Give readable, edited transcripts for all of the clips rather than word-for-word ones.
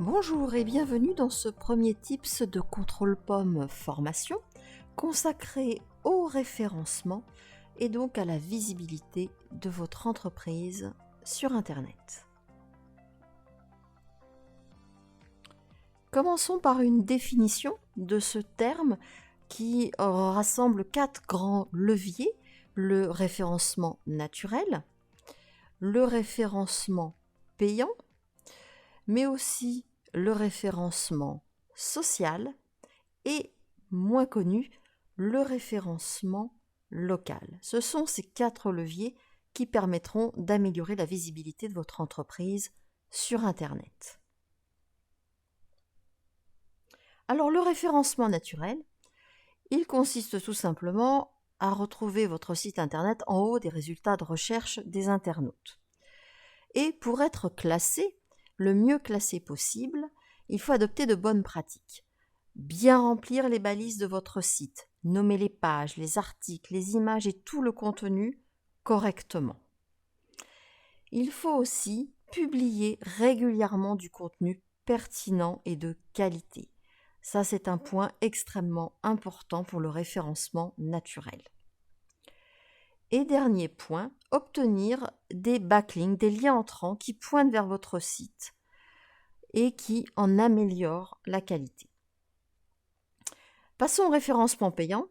Bonjour et bienvenue dans ce premier tips de Contrôle Pomme Formation consacré au référencement et donc à la visibilité de votre entreprise sur Internet. Commençons par une définition de ce terme qui rassemble 4 grands leviers: le référencement naturel, le référencement payant, mais aussi le référencement social et, moins connu, le référencement local. Ce sont ces 4 leviers qui permettront d'améliorer la visibilité de votre entreprise sur Internet. Alors, le référencement naturel, il consiste tout simplement à retrouver votre site Internet en haut des résultats de recherche des internautes. Et pour être classé, le mieux classé possible, il faut adopter de bonnes pratiques. Bien remplir les balises de votre site, nommer les pages, les articles, les images et tout le contenu correctement. Il faut aussi publier régulièrement du contenu pertinent et de qualité. Ça, c'est un point extrêmement important pour le référencement naturel. Et dernier point, obtenir des backlinks, des liens entrants qui pointent vers votre site et qui en améliorent la qualité. Passons au référencement payant,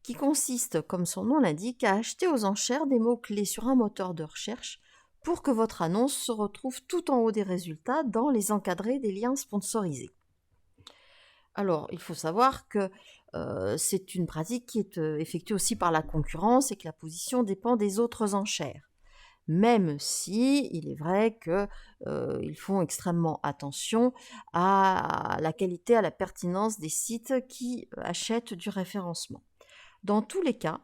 qui consiste, comme son nom l'indique, à acheter aux enchères des mots-clés sur un moteur de recherche pour que votre annonce se retrouve tout en haut des résultats dans les encadrés des liens sponsorisés. Alors, il faut savoir que c'est une pratique qui est effectuée aussi par la concurrence et que la position dépend des autres enchères. Même si il est vrai qu'ils font extrêmement attention à la qualité, à la pertinence des sites qui achètent du référencement. Dans tous les cas,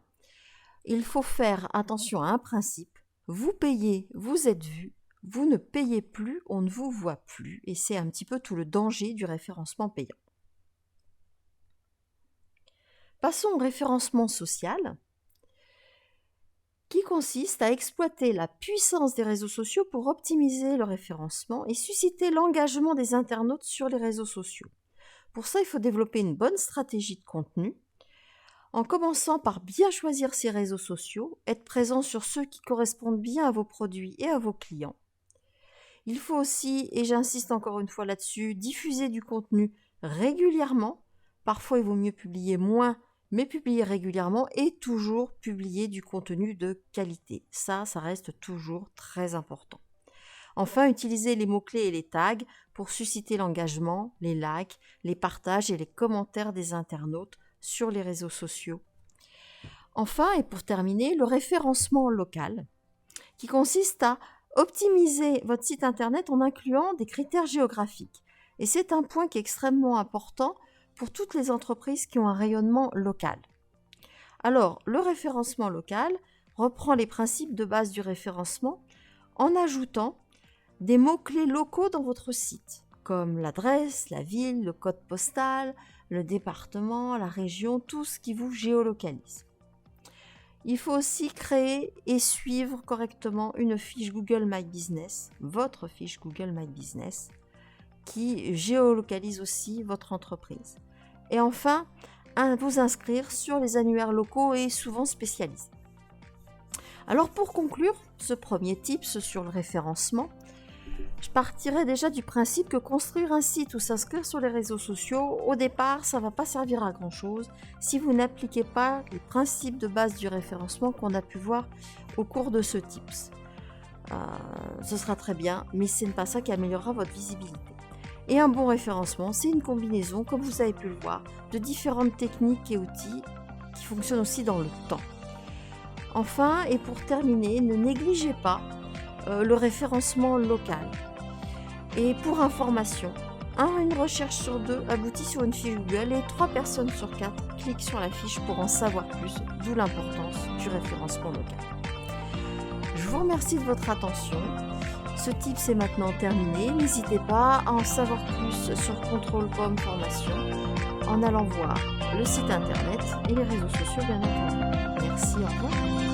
il faut faire attention à un principe: vous payez, vous êtes vu, vous ne payez plus, on ne vous voit plus, et c'est un petit peu tout le danger du référencement payant. Passons au référencement social, qui consiste à exploiter la puissance des réseaux sociaux pour optimiser le référencement et susciter l'engagement des internautes sur les réseaux sociaux. Pour ça, il faut développer une bonne stratégie de contenu, en commençant par bien choisir ces réseaux sociaux, être présent sur ceux qui correspondent bien à vos produits et à vos clients. Il faut aussi, et j'insiste encore une fois là-dessus, diffuser du contenu régulièrement. Parfois, il vaut mieux publier moins, mais publier régulièrement et toujours publier du contenu de qualité. Ça reste toujours très important. Enfin, utilisez les mots-clés et les tags pour susciter l'engagement, les likes, les partages et les commentaires des internautes sur les réseaux sociaux. Enfin, et pour terminer, le référencement local, qui consiste à optimiser votre site internet en incluant des critères géographiques. Et c'est un point qui est extrêmement important pour toutes les entreprises qui ont un rayonnement local. Alors, le référencement local reprend les principes de base du référencement en ajoutant des mots-clés locaux dans votre site, comme l'adresse, la ville, le code postal, le département, la région, tout ce qui vous géolocalise. Il faut aussi créer et suivre correctement une fiche Google My Business, votre fiche Google My Business, qui géolocalise aussi votre entreprise. Et enfin, vous inscrire sur les annuaires locaux et souvent spécialisés. Alors pour conclure ce premier tips sur le référencement, je partirai déjà du principe que construire un site ou s'inscrire sur les réseaux sociaux, au départ, ça ne va pas servir à grand chose si vous n'appliquez pas les principes de base du référencement qu'on a pu voir au cours de ce tips. Ce sera très bien, mais ce n'est pas ça qui améliorera votre visibilité. Et un bon référencement, c'est une combinaison, comme vous avez pu le voir, de différentes techniques et outils qui fonctionnent aussi dans le temps. Enfin, et pour terminer, ne négligez pas le référencement local. Et pour information, une recherche sur 2 aboutit sur une fiche Google et 3 personnes sur 4 cliquent sur la fiche pour en savoir plus, d'où l'importance du référencement local. Je vous remercie de votre attention. Ce tips est maintenant terminé. N'hésitez pas à en savoir plus sur Contrôle Pomme Formation en allant voir le site internet et les réseaux sociaux bien entendu. Merci, au revoir.